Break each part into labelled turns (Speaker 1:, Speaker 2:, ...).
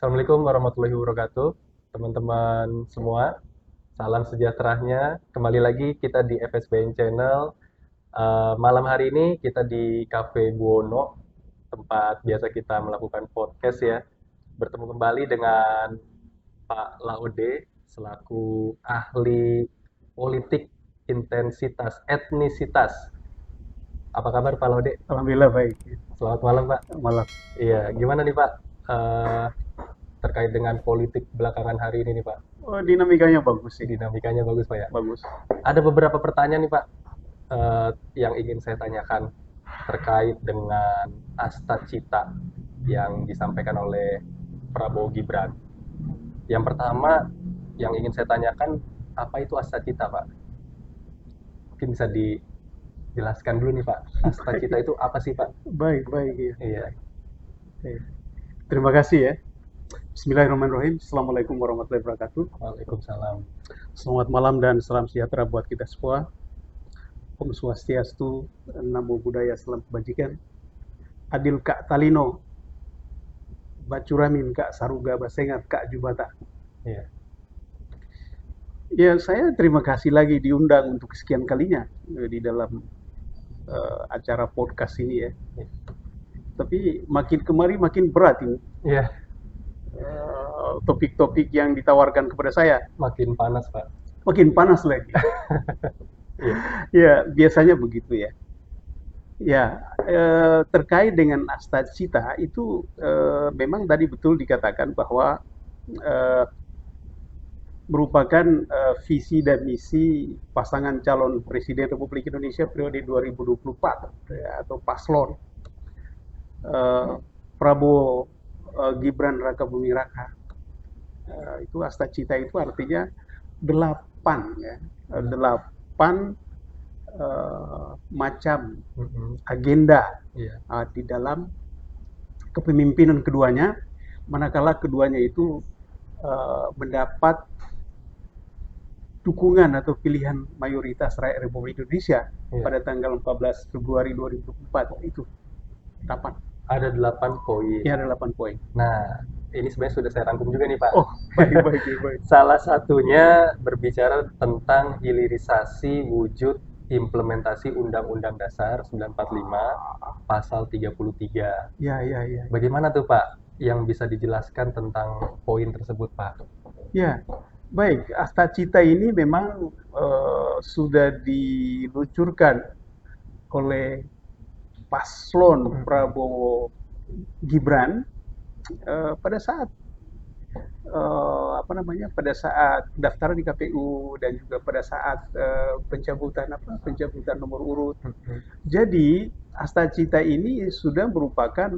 Speaker 1: Assalamualaikum warahmatullahi wabarakatuh, teman-teman semua. Salam sejahteranya. Kembali lagi kita di FSBN Channel. Malam hari ini kita di Cafe Buono, tempat biasa kita melakukan podcast ya. Bertemu kembali dengan Pak Laude selaku ahli politik intensitas etnisitas. Apa kabar Pak Laude?
Speaker 2: Alhamdulillah baik.
Speaker 1: Selamat malam Pak.
Speaker 2: Malam.
Speaker 1: Iya, gimana nih Pak? Eh, Terkait dengan politik belakangan hari ini nih Pak.
Speaker 2: Oh, dinamikanya bagus sih.
Speaker 1: Dinamikanya bagus Pak ya.
Speaker 2: Bagus.
Speaker 1: Ada beberapa pertanyaan nih Pak yang ingin saya tanyakan terkait dengan asta cita yang disampaikan oleh Prabowo Gibran. Yang pertama yang ingin saya tanyakan, apa itu asta cita Pak? Mungkin bisa dijelaskan dulu nih Pak. Asta cita itu apa sih Pak?
Speaker 2: Baik, baik ya.
Speaker 1: Iya.
Speaker 2: Terima kasih ya. Bismillahirrahmanirrahim. Assalamualaikum warahmatullahi wabarakatuh.
Speaker 1: Waalaikumsalam.
Speaker 2: Selamat malam dan salam sejahtera buat kita semua. Om Swastiastu, Namo Buddhaya, salam kebajikan. Adil Kak Talino, Bacuramin Kak Saruga Basengat Kak Jubata.
Speaker 1: Iya.
Speaker 2: Ya, saya terima kasih lagi diundang untuk sekian kalinya di dalam acara podcast ini ya. Tapi makin kemari makin berat ini.
Speaker 1: Iya,
Speaker 2: Topik-topik yang ditawarkan kepada saya
Speaker 1: makin panas Pak.
Speaker 2: makin panas lagi.
Speaker 1: Iya.
Speaker 2: Ya, biasanya begitu ya. Ya, terkait dengan asta cita itu memang tadi betul dikatakan bahwa eh, merupakan visi dan misi pasangan calon Presiden Republik Indonesia periode 2024 ya, atau paslon Prabowo Gibran Raka Buming Raka. Itu asta cita itu artinya 8 ya, 8 macam agenda
Speaker 1: Iya.
Speaker 2: di dalam kepemimpinan keduanya, manakala keduanya itu mendapat dukungan atau pilihan mayoritas rakyat Republik Indonesia pada tanggal 14 Februari 2024 itu 8.
Speaker 1: Ada 8 poin.
Speaker 2: Ya, ada 8 poin.
Speaker 1: Nah, ini sebenarnya sudah saya rangkum juga nih Pak.
Speaker 2: Oh, baik, baik, baik.
Speaker 1: Salah satunya berbicara tentang hilirisasi wujud implementasi Undang-Undang Dasar 945 pasal 33.
Speaker 2: Ya, ya, ya.
Speaker 1: Bagaimana tuh Pak yang bisa dijelaskan tentang poin tersebut Pak?
Speaker 2: Ya, baik. Asta cita ini memang sudah diluncurkan oleh paslon Prabowo Gibran pada saat pada saat daftar di KPU dan juga pada saat pencabutan nomor urut. Jadi asta cita ini sudah merupakan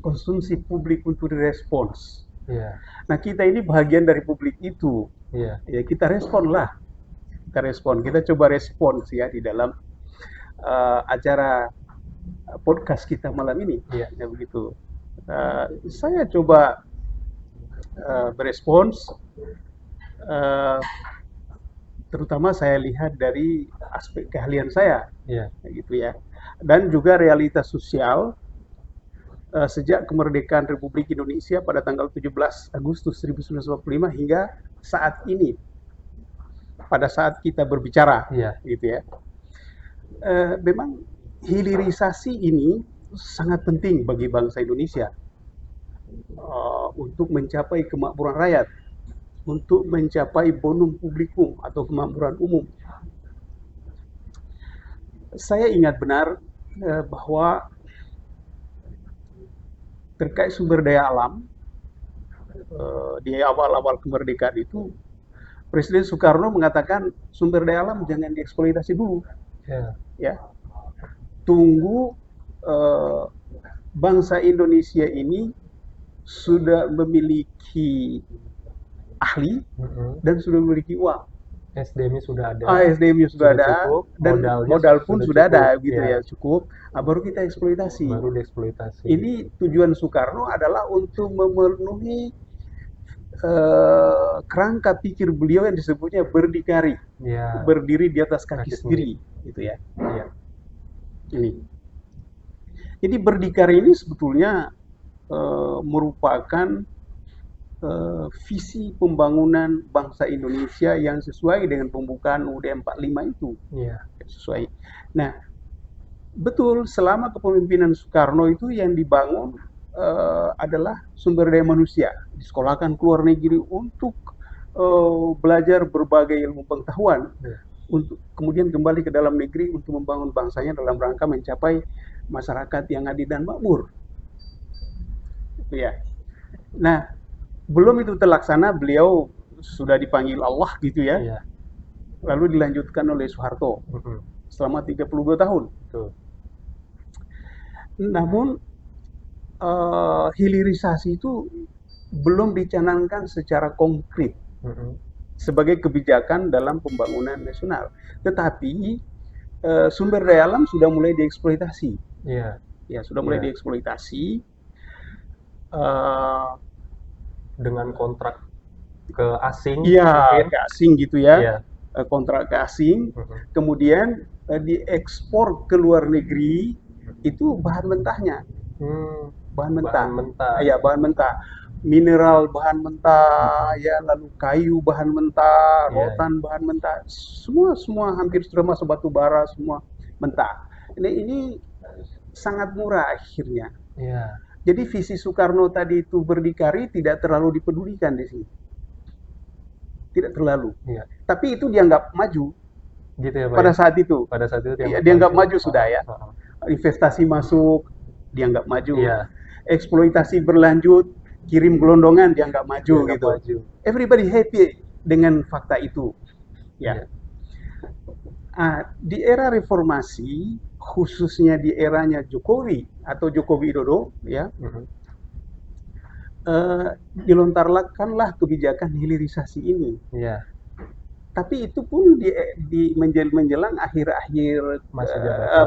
Speaker 2: konsumsi publik untuk direspons.
Speaker 1: Iya.
Speaker 2: Nah, kita ini bagian dari publik itu.
Speaker 1: Iya.
Speaker 2: Ya, kita respon lah. Kita coba respons ya di dalam acara podcast kita malam ini.
Speaker 1: Iya.
Speaker 2: Ya begitu. Saya coba berespons, terutama saya lihat dari aspek keahlian saya,
Speaker 1: Iya.
Speaker 2: gitu ya, dan juga realitas sosial sejak kemerdekaan Republik Indonesia pada tanggal 17 Agustus 1945 hingga saat ini, pada saat kita berbicara,
Speaker 1: Iya.
Speaker 2: gitu ya. Memang hilirisasi ini sangat penting bagi bangsa Indonesia untuk mencapai kemakmuran rakyat, untuk mencapai bonum publikum atau kemakmuran umum. Saya ingat benar bahwa terkait sumber daya alam di awal-awal kemerdekaan itu Presiden Soekarno mengatakan sumber daya alam jangan dieksploitasi dulu, ya, tunggu bangsa Indonesia ini sudah memiliki ahli dan sudah memiliki uang.
Speaker 1: SDM-nya sudah ada.
Speaker 2: SDM-nya sudah ada,
Speaker 1: cukup,
Speaker 2: dan
Speaker 1: modalnya
Speaker 2: modal pun sudah ada,
Speaker 1: cukup,
Speaker 2: gitu ya, cukup. Baru kita eksploitasi.
Speaker 1: Baru dieksploitasi.
Speaker 2: Ini tujuan Soekarno adalah untuk memenuhi kerangka pikir beliau yang disebutnya berdikari,
Speaker 1: Ya.
Speaker 2: berdiri di atas kaki sendiri, gitu ya.
Speaker 1: Iya.
Speaker 2: Ini. Jadi berdikari ini sebetulnya merupakan visi pembangunan bangsa Indonesia yang sesuai dengan pembukaan UUD 45 itu.
Speaker 1: Iya.
Speaker 2: Sesuai. Nah, betul, selama kepemimpinan Soekarno itu yang dibangun adalah sumber daya manusia. Disekolahkan ke luar negeri untuk belajar berbagai ilmu pengetahuan,
Speaker 1: Iya.
Speaker 2: untuk kemudian kembali ke dalam negeri untuk membangun bangsanya dalam rangka mencapai masyarakat yang adil dan makmur. Ya. Nah, belum itu terlaksana, beliau sudah dipanggil Allah gitu ya.
Speaker 1: Iya.
Speaker 2: Lalu dilanjutkan oleh Soeharto selama 32 tahun.
Speaker 1: Betul.
Speaker 2: Namun hilirisasi itu belum dicanangkan secara konkret sebagai kebijakan dalam pembangunan nasional. Tetapi sumber daya alam sudah mulai dieksploitasi.
Speaker 1: Iya.
Speaker 2: Ya, sudah mulai
Speaker 1: Iya.
Speaker 2: dieksploitasi.
Speaker 1: Dengan kontrak ke asing
Speaker 2: Iya,
Speaker 1: mungkin.
Speaker 2: ke asing gitu ya.
Speaker 1: Iya.
Speaker 2: Kontrak ke asing, kemudian diekspor ke luar negeri itu bahan mentahnya. Bahan mentah.
Speaker 1: Bahan mentah.
Speaker 2: Ya, bahan mentah. Mineral bahan mentah, ya, lalu kayu bahan mentah,
Speaker 1: Iya.
Speaker 2: rotan bahan mentah, semua hampir termasuk batu bara semua mentah. Ini sangat murah akhirnya.
Speaker 1: Iya.
Speaker 2: Jadi visi Soekarno tadi itu berdikari tidak terlalu dipedulikan di sini. Tidak terlalu.
Speaker 1: Iya.
Speaker 2: Tapi itu dianggap maju.
Speaker 1: Gitu ya, Pak.
Speaker 2: Pada saat itu.
Speaker 1: Pada saat itu
Speaker 2: dianggap maju sudah ya. Investasi masuk, dianggap maju.
Speaker 1: Iya.
Speaker 2: Eksploitasi berlanjut, kirim gelondongan, dianggap maju
Speaker 1: Dianggap
Speaker 2: gitu.
Speaker 1: maju.
Speaker 2: Everybody happy dengan fakta itu. Ya.
Speaker 1: Iya.
Speaker 2: Di era reformasi, khususnya di eranya Jokowi atau Joko Widodo, ya, dilontarkanlah kebijakan hilirisasi ini.
Speaker 1: Iya.
Speaker 2: Tapi itu pun di menjelang akhir-akhir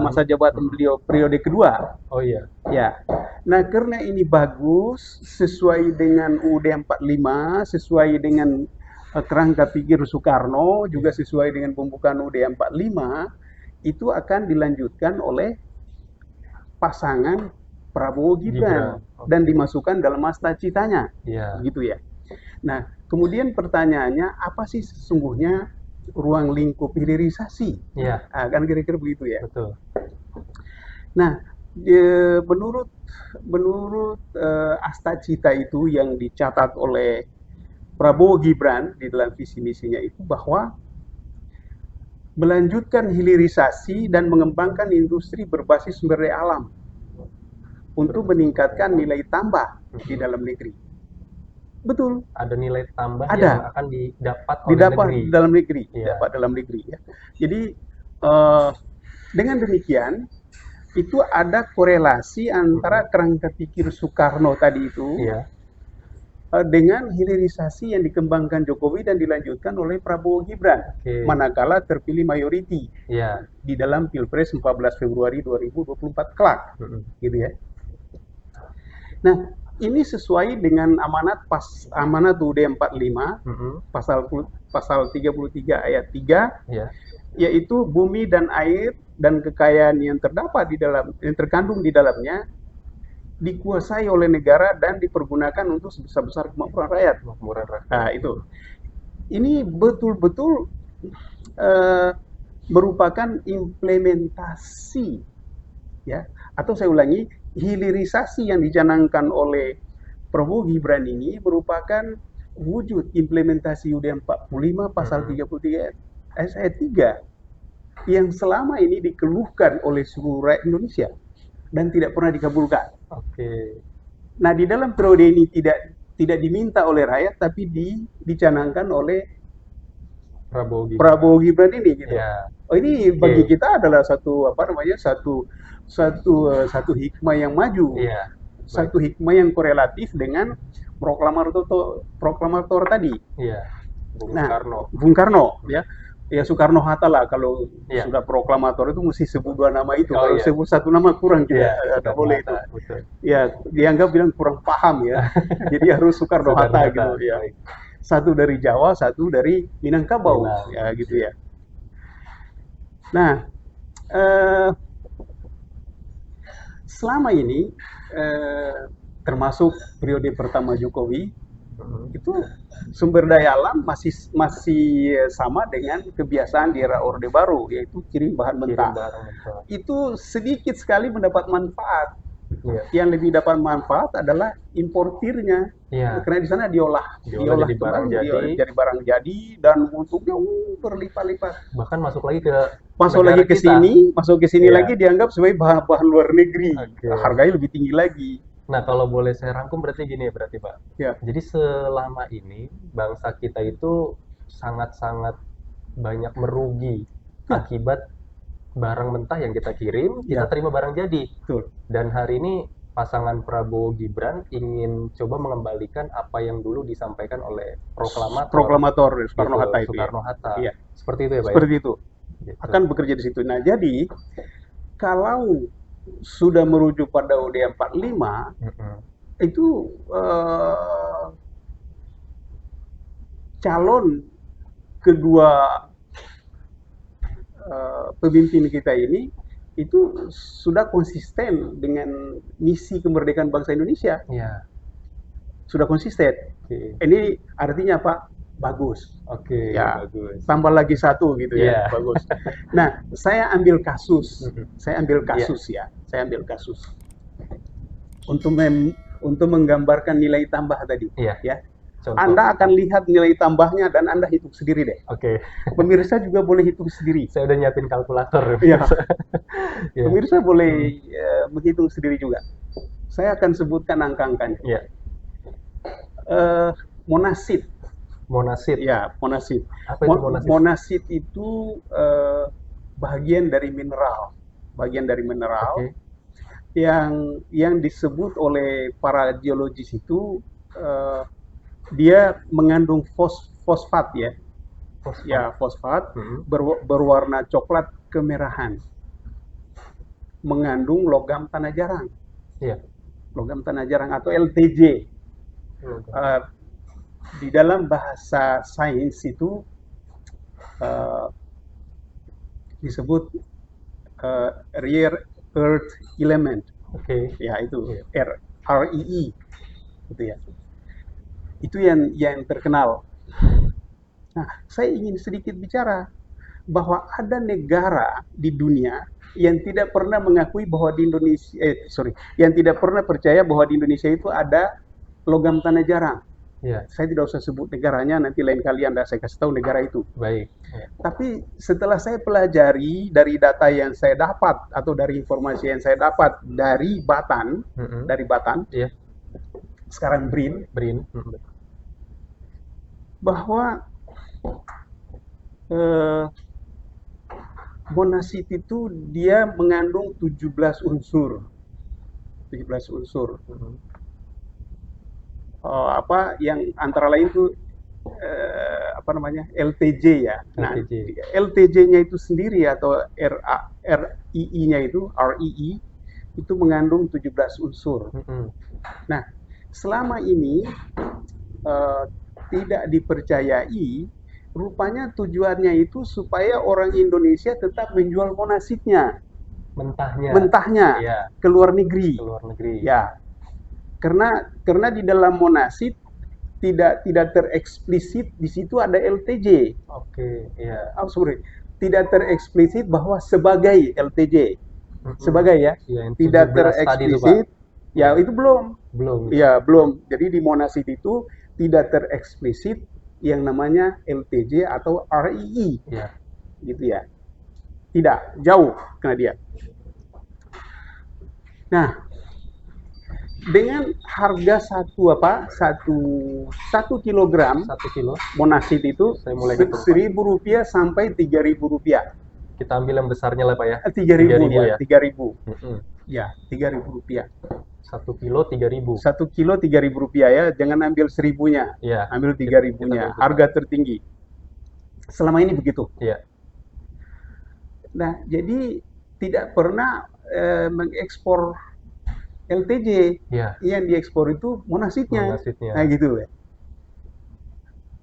Speaker 2: masa jabatan beliau periode kedua.
Speaker 1: Oh iya.
Speaker 2: Ya. Nah, karena ini bagus, sesuai dengan UUD 45, sesuai dengan kerangka pikir Soekarno, juga sesuai dengan pembukaan UUD 45, itu akan dilanjutkan oleh pasangan Prabowo Gibran dan dimasukkan dalam masta citanya. Gitu ya. Nah, kemudian pertanyaannya, apa sih sesungguhnya ruang lingkup hilirisasi?
Speaker 1: Iya.
Speaker 2: Kan kira-kira begitu ya.
Speaker 1: Betul.
Speaker 2: Nah, menurut Astacita itu yang dicatat oleh Prabowo Gibran di dalam visi misinya itu, bahwa melanjutkan hilirisasi dan mengembangkan industri berbasis sumber daya alam untuk meningkatkan nilai tambah di dalam negeri. Betul.
Speaker 1: Ada nilai tambah
Speaker 2: Ada.
Speaker 1: yang akan didapat oleh negeri.
Speaker 2: Dalam negeri.
Speaker 1: Iya.
Speaker 2: Dapat dalam negeri. Ya. Jadi dengan demikian itu ada korelasi antara kerangka pikir Soekarno tadi itu dengan hilirisasi yang dikembangkan Jokowi dan dilanjutkan oleh Prabowo Gibran. Manakala terpilih mayoriti di dalam Pilpres 14 Februari 2024 kelak. Gitu ya. Nah, ini sesuai dengan amanat UUD 45 pasal 33 ayat 3, yaitu bumi dan air dan kekayaan yang terkandung di dalamnya dikuasai oleh negara dan dipergunakan untuk sebesar-besar kemakmuran rakyat. Nah, itu. Ini betul-betul merupakan implementasi, ya, atau saya ulangi, hilirisasi yang dicanangkan oleh Prabowo Gibran ini merupakan wujud implementasi UUD 45 pasal 33 ayat 3 yang selama ini dikeluhkan oleh seluruh rakyat Indonesia dan tidak pernah dikabulkan. Nah, di dalam periode ini tidak diminta oleh rakyat, tapi dicanangkan oleh Prabowo Gibran ini gitu. Oh, ini bagi kita adalah satu satu hikmah yang maju. Satu hikmah yang korelatif dengan proklamator tadi. Bung Karno, ya. Ya, Soekarno-Hatta lah, kalau sudah proklamator itu mesti sebut dua nama itu. Kalau sebut satu nama kurang, tidak boleh itu. Ya, dianggap bilang kurang paham ya. Jadi harus Soekarno-Hatta gitu ya. Satu dari Jawa, satu dari Minangkabau, ya gitu ya. Nah, selama ini termasuk periode pertama Jokowi,
Speaker 1: Mhm.
Speaker 2: itu sumber daya alam masih masih sama dengan kebiasaan di era Orde Baru, yaitu kirim bahan
Speaker 1: Kirim
Speaker 2: mentah.
Speaker 1: barang mentah.
Speaker 2: Itu sedikit sekali mendapat manfaat.
Speaker 1: Iya.
Speaker 2: Yang lebih dapat manfaat adalah importirnya,
Speaker 1: Iya,
Speaker 2: karena di sana diolah,
Speaker 1: diolah jadi barang
Speaker 2: kembali,
Speaker 1: jadi,
Speaker 2: jadi barang jadi, dan untungnya berlipat-lipat.
Speaker 1: bahkan masuk lagi ke
Speaker 2: Masuk
Speaker 1: negara
Speaker 2: lagi ke
Speaker 1: kita.
Speaker 2: sini, masuk ke sini
Speaker 1: Iya.
Speaker 2: lagi dianggap sebagai bahan-bahan luar negeri,
Speaker 1: Oke.
Speaker 2: harganya lebih tinggi lagi.
Speaker 1: Nah, kalau boleh saya rangkum berarti gini ya berarti Pak.
Speaker 2: Ya,
Speaker 1: Jadi selama ini bangsa kita itu sangat-sangat banyak merugi
Speaker 2: ya,
Speaker 1: akibat barang mentah yang kita kirim, kita
Speaker 2: ya,
Speaker 1: terima barang jadi.
Speaker 2: betul.
Speaker 1: Dan hari ini pasangan Prabowo Gibran ingin coba mengembalikan apa yang dulu disampaikan oleh proklamator
Speaker 2: Proklamator
Speaker 1: gitu,
Speaker 2: Soekarno-Hatta itu ya.
Speaker 1: Soekarno-Hatta.
Speaker 2: Iya,
Speaker 1: Seperti itu ya, Pak ya?
Speaker 2: seperti itu.
Speaker 1: Gitu.
Speaker 2: Akan bekerja di situ. Nah, jadi kalau sudah merujuk pada UUD 45,
Speaker 1: Mm-mm.
Speaker 2: itu calon kedua pemimpin kita ini itu sudah konsisten dengan misi kemerdekaan bangsa Indonesia,
Speaker 1: Iya.
Speaker 2: sudah konsisten.
Speaker 1: Oke.
Speaker 2: Ini artinya apa? Bagus.
Speaker 1: Oke,
Speaker 2: Ya,
Speaker 1: bagus.
Speaker 2: tambah lagi satu gitu
Speaker 1: Iya.
Speaker 2: ya, bagus. Nah, saya ambil kasus,
Speaker 1: Mhm.
Speaker 2: saya ambil
Speaker 1: Iya.
Speaker 2: kasus ya, saya ambil kasus untuk untuk menggambarkan nilai tambah tadi,
Speaker 1: Iya.
Speaker 2: ya.
Speaker 1: Contoh.
Speaker 2: Anda akan lihat nilai tambahnya dan Anda hitung sendiri deh.
Speaker 1: Oke.
Speaker 2: Pemirsa juga boleh hitung sendiri.
Speaker 1: Saya udah nyiapin kalkulator.
Speaker 2: Iya.
Speaker 1: Iya.
Speaker 2: Pemirsa boleh menghitung sendiri juga. Saya akan sebutkan angka-angkanya.
Speaker 1: Iya.
Speaker 2: Monasit,
Speaker 1: Monasit.
Speaker 2: ya monasit.
Speaker 1: Apa itu monasit?
Speaker 2: Monasit itu bagian dari mineral,
Speaker 1: Oke.
Speaker 2: yang disebut oleh para geologis itu dia mengandung fosfat ya,
Speaker 1: Fosfat.
Speaker 2: ya fosfat
Speaker 1: Mhm.
Speaker 2: berwarna coklat kemerahan, mengandung logam tanah jarang,
Speaker 1: Iya.
Speaker 2: logam tanah jarang atau LTJ.
Speaker 1: Logam.
Speaker 2: Di dalam bahasa sains itu disebut rare earth element,
Speaker 1: Oke.
Speaker 2: ya itu
Speaker 1: Iya.
Speaker 2: REE, gitu ya. Itu yang terkenal. Nah, saya ingin sedikit bicara bahwa ada negara di dunia yang tidak pernah mengakui bahwa di Indonesia, yang tidak pernah percaya bahwa di Indonesia itu ada logam tanah jarang.
Speaker 1: Iya.
Speaker 2: Saya tidak usah sebut negaranya, nanti lain kali Anda saya kasih tahu negara itu.
Speaker 1: Baik. Iya.
Speaker 2: Tapi setelah saya pelajari dari data yang saya dapat atau dari informasi yang saya dapat dari Batan,
Speaker 1: Mhm. Iya.
Speaker 2: sekarang BRIN,
Speaker 1: Brin. Mhm.
Speaker 2: bahwa eh, monasit itu dia mengandung 17 unsur. 17 unsur.
Speaker 1: Mhm.
Speaker 2: Apa yang antara lain itu apa namanya? LTJ ya. Nah,
Speaker 1: LTJ.
Speaker 2: LTJ-nya itu sendiri atau RII-nya REE itu mengandung 17 unsur.
Speaker 1: Mhm.
Speaker 2: Nah, selama ini tidak dipercayai, rupanya tujuannya itu supaya orang Indonesia tetap menjual monasitnya,
Speaker 1: Mentahnya. Iya.
Speaker 2: ke luar negeri.
Speaker 1: Ke luar negeri.
Speaker 2: Ya, karena di dalam monasit tidak tereksplisit di situ ada LTJ.
Speaker 1: Oke. Iya.
Speaker 2: Sorry, tidak tereksplisit bahwa sebagai LTJ,
Speaker 1: Mhm.
Speaker 2: sebagai ya,
Speaker 1: Iya, yang
Speaker 2: tidak
Speaker 1: 17 tadi itu, Pak.
Speaker 2: tereksplisit. Ya, itu belum.
Speaker 1: Belum.
Speaker 2: Ya, belum. Jadi di monasit itu tidak tereksplisit yang namanya LTJ atau RII,
Speaker 1: Iya.
Speaker 2: gitu ya. Tidak, jauh karena dia. Nah, dengan harga satu kilogram
Speaker 1: 1 kilo.
Speaker 2: monasit itu
Speaker 1: Saya mulai hitung, Pak.
Speaker 2: Rp1.000 sampai Rp3.000.
Speaker 1: Kita ambil yang besarnya lah, Pak ya.
Speaker 2: 3.000
Speaker 1: 3.000
Speaker 2: ya, 3.000.
Speaker 1: Mhm.
Speaker 2: Ya, Rp3.000.
Speaker 1: 1 kilo 3.000.
Speaker 2: 1 kilo Rp3.000 ya, jangan ambil 1.000-nya.
Speaker 1: Iya.
Speaker 2: Ambil
Speaker 1: Kita
Speaker 2: 3.000-nya,
Speaker 1: ambil
Speaker 2: harga tertinggi. Selama ini begitu.
Speaker 1: Iya.
Speaker 2: Nah, jadi tidak pernah mengekspor LTJ.
Speaker 1: Iya.
Speaker 2: Yang diekspor itu monasitnya.
Speaker 1: Monasitnya.
Speaker 2: Nah, gitu ya.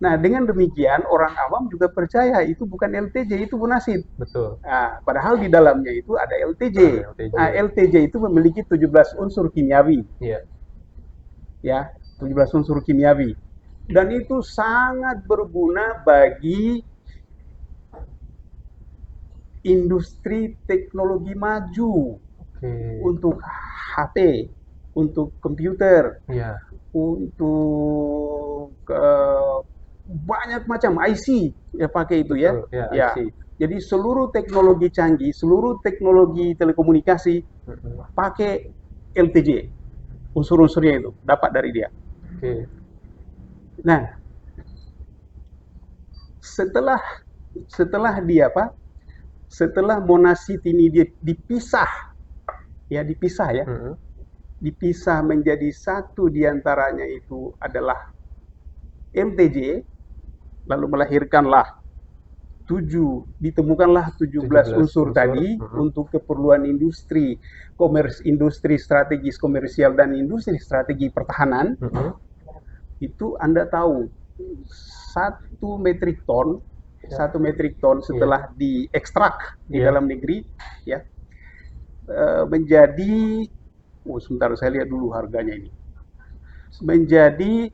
Speaker 2: Nah, dengan demikian orang awam juga percaya itu bukan LTJ, itu monasit.
Speaker 1: Betul.
Speaker 2: Nah, padahal di dalamnya itu ada LTJ.
Speaker 1: Ada LTJ.
Speaker 2: Nah, LTJ itu memiliki 17 unsur kimiawi.
Speaker 1: Iya.
Speaker 2: Ya, 17 unsur kimiawi. dan itu sangat berguna bagi industri teknologi maju,
Speaker 1: Oke.
Speaker 2: untuk HP, untuk komputer,
Speaker 1: Iya,
Speaker 2: untuk banyak macam IC ya pakai itu ya.
Speaker 1: betul. Ya, I
Speaker 2: Ya.
Speaker 1: see.
Speaker 2: Jadi seluruh teknologi canggih, seluruh teknologi telekomunikasi
Speaker 1: Mm-mm.
Speaker 2: pakai LTJ. Unsur-unsurnya itu dapat dari dia.
Speaker 1: Oke.
Speaker 2: Nah, setelah setelah dia apa? Setelah monasit ini dia dipisah, ya dipisah ya,
Speaker 1: Mm-mm.
Speaker 2: dipisah menjadi satu diantaranya itu adalah LTJ, lalu melahirkanlah ditemukanlah 17
Speaker 1: 17
Speaker 2: unsur
Speaker 1: unsur.
Speaker 2: tadi
Speaker 1: Mm-mm.
Speaker 2: untuk keperluan industri strategis komersial dan industri strategi pertahanan.
Speaker 1: Mm-mm.
Speaker 2: Itu Anda tahu 1 metrik ton,
Speaker 1: Ya.
Speaker 2: 1 metrik ton setelah diekstrak di
Speaker 1: Iya.
Speaker 2: dalam negeri ya, menjadi sebentar saya lihat dulu harganya ini, menjadi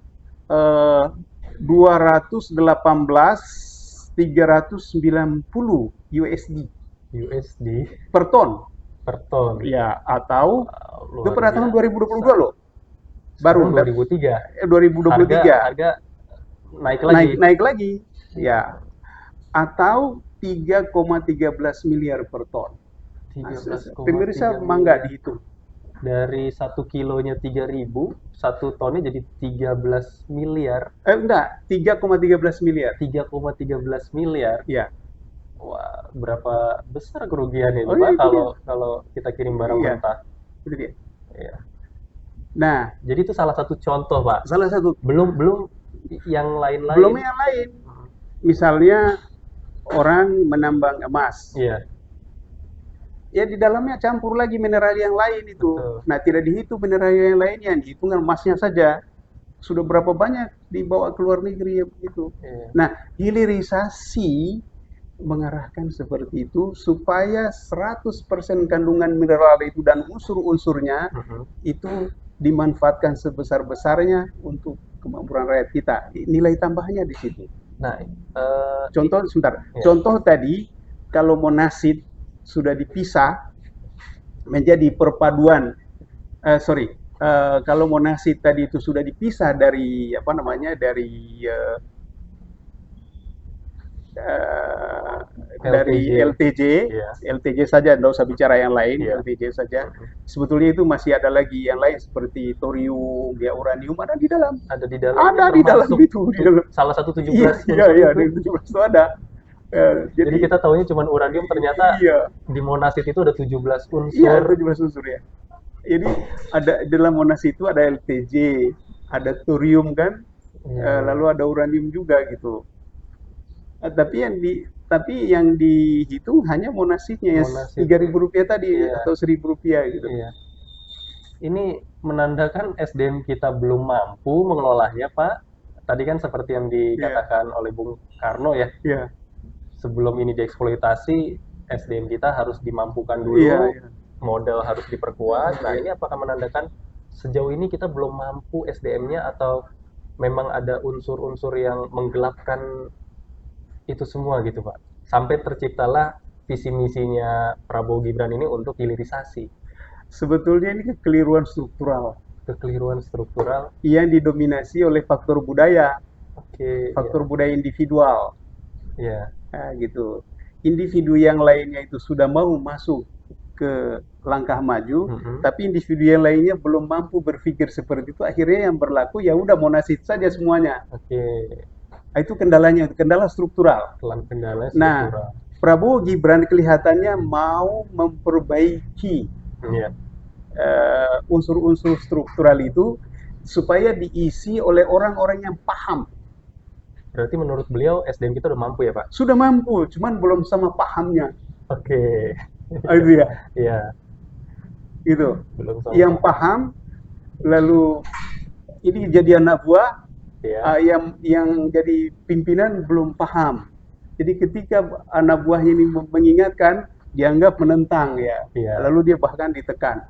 Speaker 2: 218.390 USD
Speaker 1: USD
Speaker 2: per ton
Speaker 1: per ton.
Speaker 2: ya, atau itu
Speaker 1: Luar
Speaker 2: pada tahun
Speaker 1: biasa.
Speaker 2: 2022 loh,
Speaker 1: Sekarang
Speaker 2: baru
Speaker 1: 2003.
Speaker 2: 2023
Speaker 1: Harga naik lagi.
Speaker 2: naik lagi ya, atau 3,13 miliar per ton. Pemirsa
Speaker 1: 13,3
Speaker 2: mangga
Speaker 1: miliar.
Speaker 2: dihitung.
Speaker 1: Dari 1 kilonya 3.000, 1 tonnya jadi 13 miliar.
Speaker 2: Enggak, 3,13 miliar.
Speaker 1: 3,13 miliar.
Speaker 2: Ya.
Speaker 1: Wah, berapa besar kerugiannya itu,
Speaker 2: Oh,
Speaker 1: Pak,
Speaker 2: itu
Speaker 1: kalau kita kirim barang
Speaker 2: Iya.
Speaker 1: mentah.
Speaker 2: Itu dia.
Speaker 1: Iya.
Speaker 2: Nah,
Speaker 1: Jadi itu salah satu contoh, Pak.
Speaker 2: salah satu,
Speaker 1: Belum belum yang lain-lain.
Speaker 2: belum yang lain. Misalnya orang menambang emas.
Speaker 1: Iya,
Speaker 2: Ya di dalamnya campur lagi mineral yang lain itu.
Speaker 1: betul.
Speaker 2: Nah, tidak dihitung mineral yang lainnya, dihitung emasnya saja. Sudah berapa banyak dibawa ke luar negeri ya begitu.
Speaker 1: Iya.
Speaker 2: Nah, hilirisasi mengarahkan seperti itu supaya 100% kandungan mineral itu dan unsur-unsurnya
Speaker 1: Mhm.
Speaker 2: itu dimanfaatkan sebesar-besarnya untuk kemakmuran rakyat kita. Nilai tambahnya di situ.
Speaker 1: Nah,
Speaker 2: Contoh sebentar.
Speaker 1: Ya.
Speaker 2: Contoh tadi kalau monasit sudah dipisah menjadi perpaduan, kalau monasit tadi itu sudah dipisah dari apa namanya, dari LTJ,
Speaker 1: Iya.
Speaker 2: LTJ saja, tidak usah bicara yang lain,
Speaker 1: Iya.
Speaker 2: LTJ saja.
Speaker 1: Mhm.
Speaker 2: Sebetulnya itu masih ada lagi yang lain seperti thorium, ya uranium ada di dalam.
Speaker 1: Ada di dalam.
Speaker 2: Ada di dalam itu. Di dalam.
Speaker 1: Salah satu 17
Speaker 2: Iya,
Speaker 1: unsur
Speaker 2: iya,
Speaker 1: itu.
Speaker 2: di 17 itu ada.
Speaker 1: Jadi kita taunya cuma uranium, ternyata
Speaker 2: iya,
Speaker 1: di monasit itu ada 17 unsur.
Speaker 2: iya 17 unsur ya. Jadi ada dalam monasit itu ada LTJ, ada thorium kan,
Speaker 1: Iya.
Speaker 2: lalu ada uranium juga gitu. Tapi yang dihitung hanya monasitnya,
Speaker 1: Monasit.
Speaker 2: Rp3.000 tadi,
Speaker 1: Iya.
Speaker 2: atau Rp1.000 gitu.
Speaker 1: Iya. Ini menandakan SDM kita belum mampu mengelolanya, Pak. Tadi kan seperti yang dikatakan oleh Bung Karno ya,
Speaker 2: Iya,
Speaker 1: sebelum ini dieksploitasi, SDM kita harus dimampukan dulu,
Speaker 2: iya, iya.
Speaker 1: modal harus diperkuat. Nah, ini apakah menandakan sejauh ini kita belum mampu SDM-nya, atau memang ada unsur-unsur yang menggelapkan itu semua gitu, Pak? Sampai terciptalah visi misinya Prabowo Gibran ini untuk hilirisasi.
Speaker 2: Sebetulnya ini kekeliruan struktural
Speaker 1: Kekeliruan struktural.
Speaker 2: yang didominasi oleh faktor budaya,
Speaker 1: Oke,
Speaker 2: faktor budaya individual.
Speaker 1: ya.
Speaker 2: Nah, gitu. Individu yang lainnya itu sudah mau masuk ke langkah maju,
Speaker 1: Mhm.
Speaker 2: tapi individu yang lainnya belum mampu berpikir seperti itu. Akhirnya yang berlaku ya udah monasit saja semuanya.
Speaker 1: Oke,
Speaker 2: Nah, itu kendalanya, kendala struktural.
Speaker 1: kendala
Speaker 2: Nah,
Speaker 1: struktural.
Speaker 2: Prabowo Gibran kelihatannya mau memperbaiki
Speaker 1: Iya.
Speaker 2: unsur-unsur struktural itu supaya diisi oleh orang-orang yang paham.
Speaker 1: Berarti menurut beliau SDM kita udah mampu ya, Pak?
Speaker 2: Sudah mampu, cuman belum sama pahamnya.
Speaker 1: Oke.
Speaker 2: Itu ya,
Speaker 1: Iya,
Speaker 2: gitu.
Speaker 1: belum sama.
Speaker 2: Yang paham, lalu ini jadi anak buah,
Speaker 1: Ya.
Speaker 2: yang jadi pimpinan belum paham. Jadi ketika anak buahnya ini mengingatkan, dianggap menentang ya.
Speaker 1: Iya.
Speaker 2: Lalu dia bahkan ditekan.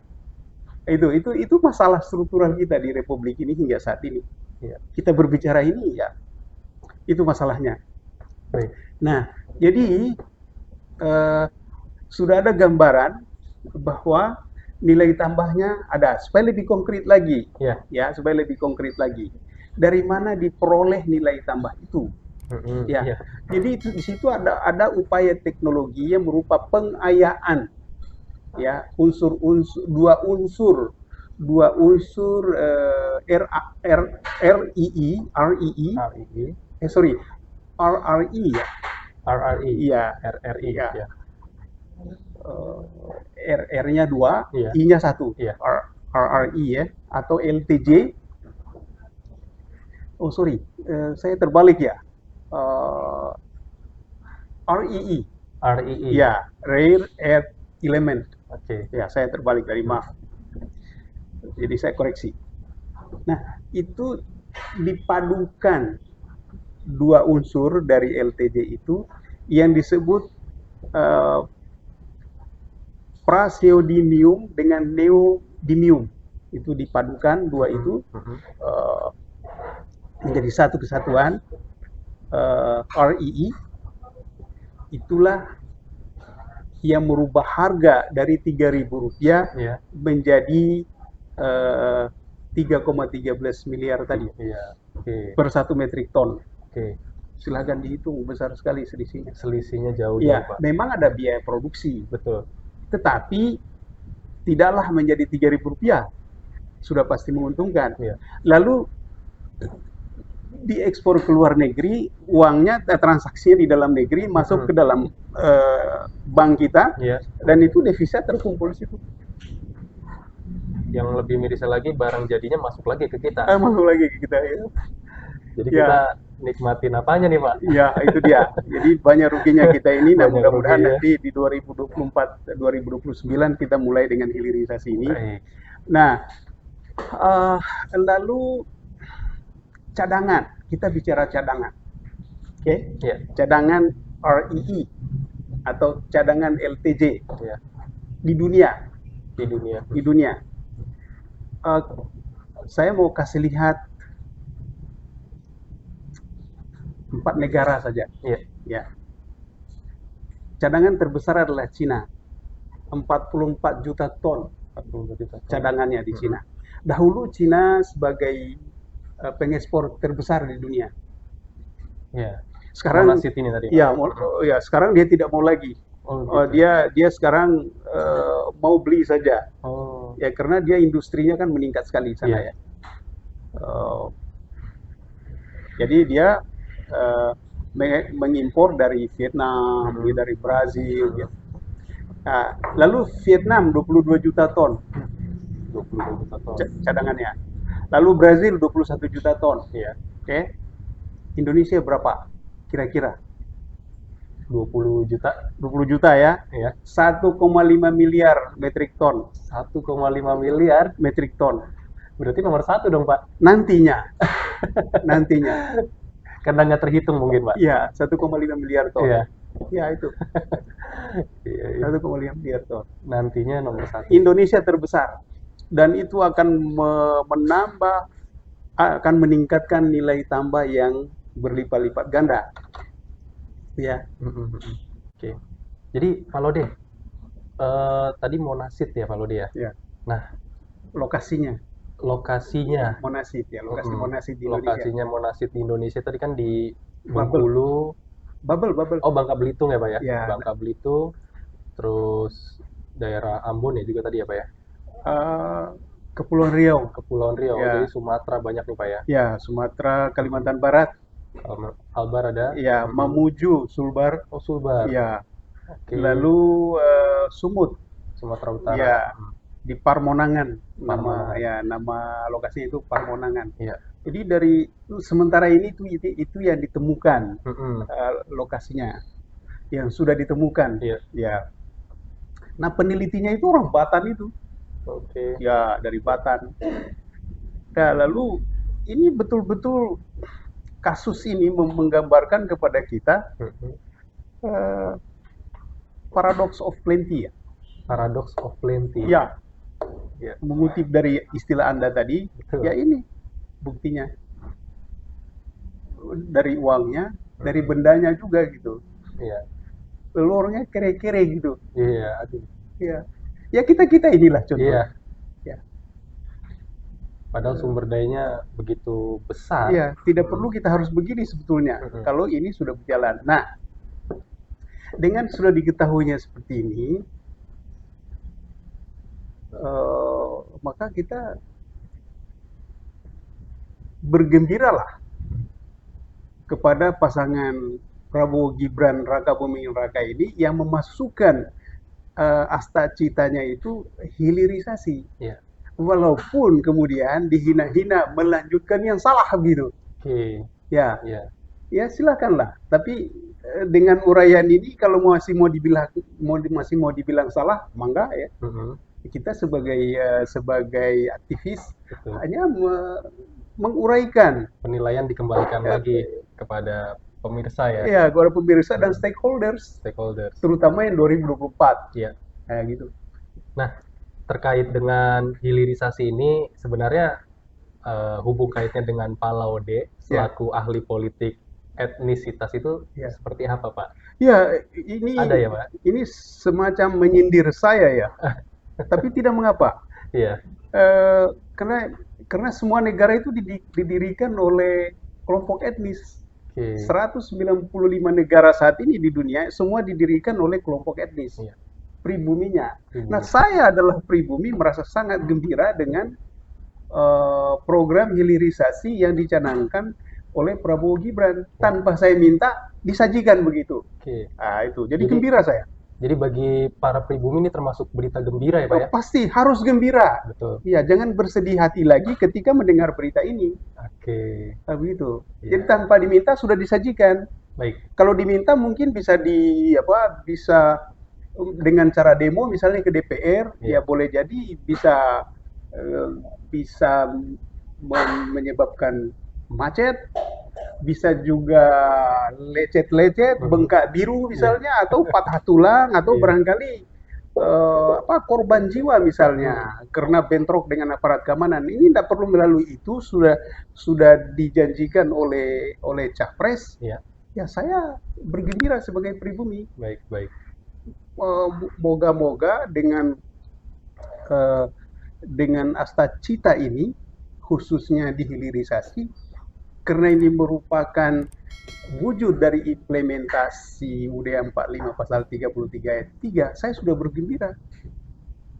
Speaker 2: Itu masalah struktural kita di Republik ini hingga saat ini.
Speaker 1: Iya.
Speaker 2: Kita berbicara ini ya, itu masalahnya.
Speaker 1: Baik.
Speaker 2: Nah, jadi eh, sudah ada gambaran bahwa nilai tambahnya ada, supaya lebih konkret lagi,
Speaker 1: Iya.
Speaker 2: ya, supaya lebih konkret lagi. Dari mana diperoleh nilai tambah itu? Ya,
Speaker 1: Iya.
Speaker 2: jadi itu di situ ada upaya teknologi yang berupa pengayaan, ya, dua unsur RII,
Speaker 1: RII,
Speaker 2: sorry, RRI ya,
Speaker 1: RRI,
Speaker 2: iya,
Speaker 1: RRI,
Speaker 2: iya,
Speaker 1: ya.
Speaker 2: R-nya 2,
Speaker 1: Iya.
Speaker 2: I-nya 1,
Speaker 1: Iya.
Speaker 2: RRI ya, atau LTJ. Oh sorry, saya terbalik ya. Eh, REE,
Speaker 1: RII.
Speaker 2: ya, Rare Earth Element.
Speaker 1: Oke.
Speaker 2: Ya, saya terbalik dari maaf. Jadi saya koreksi. Nah, itu dipadukan dua unsur dari LTJ itu yang disebut eh, praseodymium dengan neodymium. Itu dipadukan dua itu eh, menjadi satu kesatuan REE. Itulah yang merubah harga dari Rp3.000
Speaker 1: Iya.
Speaker 2: menjadi 3,13 miliar tadi
Speaker 1: Iya. Oke.
Speaker 2: per 1 metrik ton.
Speaker 1: Oke.
Speaker 2: Silahkan dihitung, besar sekali selisihnya.
Speaker 1: Selisihnya jauh
Speaker 2: Ya,
Speaker 1: Pak.
Speaker 2: memang ada biaya produksi,
Speaker 1: Betul.
Speaker 2: tetapi tidaklah menjadi Rp3.000. Sudah pasti menguntungkan.
Speaker 1: Iya.
Speaker 2: Lalu diekspor ke luar negeri, uangnya transaksinya di dalam negeri masuk ke dalam bank kita,
Speaker 1: Iya.
Speaker 2: dan itu devisa terkumpul di situ.
Speaker 1: Yang lebih mirisnya lagi, barang jadinya masuk lagi ke kita.
Speaker 2: Masuk lagi ke kita ya.
Speaker 1: Jadi
Speaker 2: Ya.
Speaker 1: kita nikmatin apanya nih Pak?
Speaker 2: Ya, itu dia. Jadi banyak ruginya kita ini. Nah,
Speaker 1: Banyak
Speaker 2: mudah-mudahan
Speaker 1: ruginya.
Speaker 2: nanti di 2024, 2029 kita mulai dengan hilirisasi ini.
Speaker 1: Baik.
Speaker 2: Nah, lalu cadangan. Kita bicara cadangan. Oke?
Speaker 1: Iya.
Speaker 2: Cadangan REE atau cadangan LTJ
Speaker 1: Iya.
Speaker 2: di dunia.
Speaker 1: Di dunia.
Speaker 2: Di dunia. Saya mau kasih lihat 4 negara saja.
Speaker 1: Iya.
Speaker 2: Ya. Cadangan terbesar adalah Cina. 44 juta ton
Speaker 1: 40 juta.
Speaker 2: cadangannya di Cina. Dahulu Cina sebagai pengekspor terbesar di dunia.
Speaker 1: Iya.
Speaker 2: Sekarang
Speaker 1: Monasit ini tadi.
Speaker 2: ya, ya, sekarang dia tidak mau lagi.
Speaker 1: Oh, gitu.
Speaker 2: Dia sekarang mau beli saja.
Speaker 1: Oh.
Speaker 2: Ya, karena dia industrinya kan meningkat sekali di sana
Speaker 1: Iya.
Speaker 2: ya. Jadi dia mengimpor dari Vietnam, dari Brazil. Ya. Nah, lalu Vietnam 22 juta ton
Speaker 1: 22 juta ton.
Speaker 2: cadangannya. Lalu Brazil 21 juta ton.
Speaker 1: Iya.
Speaker 2: Oke. Indonesia berapa? Kira-kira
Speaker 1: 20 juta.
Speaker 2: 20 juta ya.
Speaker 1: Iya.
Speaker 2: 1,5 miliar metrik ton.
Speaker 1: 1,5 miliar.
Speaker 2: Metrik ton.
Speaker 1: Berarti nomor 1 dong Pak.
Speaker 2: Nantinya. Nantinya.
Speaker 1: Karena nggak terhitung mungkin Pak.
Speaker 2: Iya, 1,5 miliar ton.
Speaker 1: Iya.
Speaker 2: Ya itu.
Speaker 1: Iya, iya.
Speaker 2: 1,5 miliar ton.
Speaker 1: Nantinya nomor 1.
Speaker 2: Indonesia terbesar. Dan itu akan akan meningkatkan nilai tambah yang berlipat-lipat ganda. Ya.
Speaker 1: Oke. Jadi Pak Lode, tadi Monasit ya Pak Lode ya?
Speaker 2: Ya.
Speaker 1: Nah,
Speaker 2: Lokasinya.
Speaker 1: Monasit
Speaker 2: ya, lokasi Monasit di Indonesia.
Speaker 1: Lokasinya Monasit di Indonesia tadi kan di Bengkulu.
Speaker 2: Bubble.
Speaker 1: Oh, Bangka Belitung ya Pak ya?
Speaker 2: Ya.
Speaker 1: Bangka Belitung, terus daerah Ambon ya juga tadi ya Pak ya?
Speaker 2: Kepulauan Riau.
Speaker 1: Kepulauan Riau,
Speaker 2: Ya.
Speaker 1: jadi Sumatera banyak nih Pak ya?
Speaker 2: Ya, Sumatera, Kalimantan Barat.
Speaker 1: Kalbar ada?
Speaker 2: Ya, Mamuju, Sulbar.
Speaker 1: Oh, Sulbar.
Speaker 2: Ya.
Speaker 1: Oke.
Speaker 2: Lalu Sumut.
Speaker 1: Sumatera Utara.
Speaker 2: Ya, di Parmonangan.
Speaker 1: Parmonangan.
Speaker 2: Nama lokasinya itu Parmonangan.
Speaker 1: Iya.
Speaker 2: Jadi dari sementara ini itu yang ditemukan lokasinya, yang sudah ditemukan.
Speaker 1: Iya.
Speaker 2: Ya. Nah, penelitinya itu orang Batan itu.
Speaker 1: Oke.
Speaker 2: Ya, dari Batan. Nah, lalu ini betul-betul kasus ini menggambarkan kepada kita paradox of plenty ya.
Speaker 1: Paradox of plenty.
Speaker 2: Ya.
Speaker 1: Ya.
Speaker 2: Mengutip dari istilah Anda tadi,
Speaker 1: Betul.
Speaker 2: ya ini buktinya. dari uangnya, dari bendanya juga gitu.
Speaker 1: Iya.
Speaker 2: Telurnya kere-kere gitu.
Speaker 1: Iya, aduh.
Speaker 2: Ya, ya kita inilah contohnya.
Speaker 1: Iya,
Speaker 2: Ya,
Speaker 1: padahal sumber dayanya begitu besar.
Speaker 2: ya tidak
Speaker 1: Mm,
Speaker 2: perlu kita harus begini sebetulnya.
Speaker 1: mm,
Speaker 2: Kalau ini sudah berjalan. Nah, dengan sudah diketahuinya seperti ini, maka kita bergembiralah kepada pasangan Prabowo Gibran Raka Buming Raka ini yang memasukkan asta citanya itu hilirisasi.
Speaker 1: iya.
Speaker 2: Walaupun kemudian dihina-hina melanjutkan yang salah gitu.
Speaker 1: Oke.
Speaker 2: Ya,
Speaker 1: Iya.
Speaker 2: ya silakanlah. Tapi dengan uraian ini kalau masih mau dibilang salah, mangga ya.
Speaker 1: Mm,
Speaker 2: Kita sebagai sebagai aktivis
Speaker 1: betul.
Speaker 2: hanya menguraikan
Speaker 1: Penilaian dikembalikan
Speaker 2: ya,
Speaker 1: lagi kepada pemirsa ya,
Speaker 2: ya kepada pemirsa dan
Speaker 1: mm,
Speaker 2: stakeholders,
Speaker 1: stakeholders.
Speaker 2: terutama yang 2024.
Speaker 1: Iya.
Speaker 2: Kayak gitu.
Speaker 1: Nah, terkait dengan hilirisasi ini sebenarnya hubung kaitnya dengan Pak Laude
Speaker 2: Ya,
Speaker 1: selaku ahli politik etnisitas itu
Speaker 2: ya.
Speaker 1: seperti apa, Pak?
Speaker 2: Ya,
Speaker 1: Ada ya, Pak?
Speaker 2: ini semacam menyindir saya ya, tapi tidak mengapa.
Speaker 1: Iya.
Speaker 2: Eh, karena semua negara itu didirikan oleh kelompok etnis.
Speaker 1: Oke.
Speaker 2: 195 negara saat ini di dunia semua didirikan oleh kelompok etnis,
Speaker 1: Iya.
Speaker 2: pribuminya. Nah,
Speaker 1: Ibu.
Speaker 2: saya adalah pribumi merasa sangat gembira dengan program hilirisasi yang dicanangkan oleh Prabowo Gibran
Speaker 1: Ya.
Speaker 2: tanpa saya minta disajikan begitu.
Speaker 1: Oke.
Speaker 2: Nah, itu. Jadi
Speaker 1: Jadi
Speaker 2: gembira saya.
Speaker 1: jadi bagi para pribumi ini termasuk berita gembira ya, Pak
Speaker 2: Oh,
Speaker 1: ya?
Speaker 2: pasti harus gembira.
Speaker 1: Betul.
Speaker 2: Ya, jangan bersedih hati lagi ketika mendengar berita ini.
Speaker 1: Oke.
Speaker 2: Nah, begitu. Jadi
Speaker 1: Iya.
Speaker 2: tanpa diminta sudah disajikan.
Speaker 1: Baik.
Speaker 2: Kalau diminta mungkin bisa bisa dengan cara demo misalnya ke DPR, ya
Speaker 1: Iya.
Speaker 2: boleh jadi bisa eh, bisa menyebabkan macet, bisa juga lecet-lecet,
Speaker 1: Mhm.
Speaker 2: bengkak biru
Speaker 1: Iya.
Speaker 2: misalnya, atau patah tulang, atau
Speaker 1: Iya.
Speaker 2: barangkali korban jiwa misalnya karena bentrok dengan aparat keamanan. Ini tidak perlu melalui itu, sudah dijanjikan oleh Capres.
Speaker 1: Iya.
Speaker 2: Ya saya bergembira sebagai pribumi.
Speaker 1: Baik, baik.
Speaker 2: Moga-moga eh, dengan asta cita ini, khususnya dihilirisasi, karena ini merupakan wujud dari implementasi UUD 45 pasal 33 ayat 3, saya sudah bergembira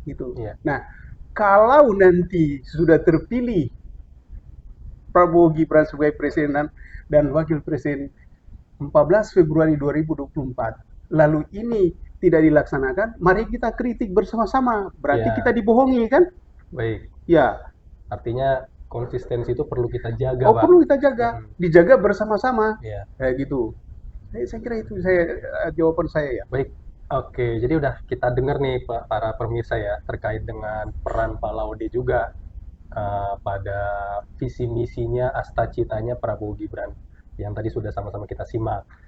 Speaker 2: gitu.
Speaker 1: Iya.
Speaker 2: Nah, kalau nanti sudah terpilih Prabowo Gibran sebagai presiden dan wakil presiden 14 Februari 2024, lalu ini tidak dilaksanakan, mari kita kritik bersama-sama. Berarti
Speaker 1: Iya.
Speaker 2: kita dibohongi kan?
Speaker 1: Baik.
Speaker 2: Ya,
Speaker 1: Artinya konsistensi itu perlu kita jaga,
Speaker 2: oh
Speaker 1: Pak.
Speaker 2: perlu kita jaga,
Speaker 1: Mhm.
Speaker 2: dijaga bersama-sama.
Speaker 1: Iya.
Speaker 2: Kayak gitu. Saya kira itu jawaban saya ya.
Speaker 1: Baik. Oke, jadi udah kita dengar nih Pak, para pemirsa ya terkait dengan peran Pak Laude juga pada visi misinya, asta citanya Prabowo Gibran yang tadi sudah sama-sama kita simak.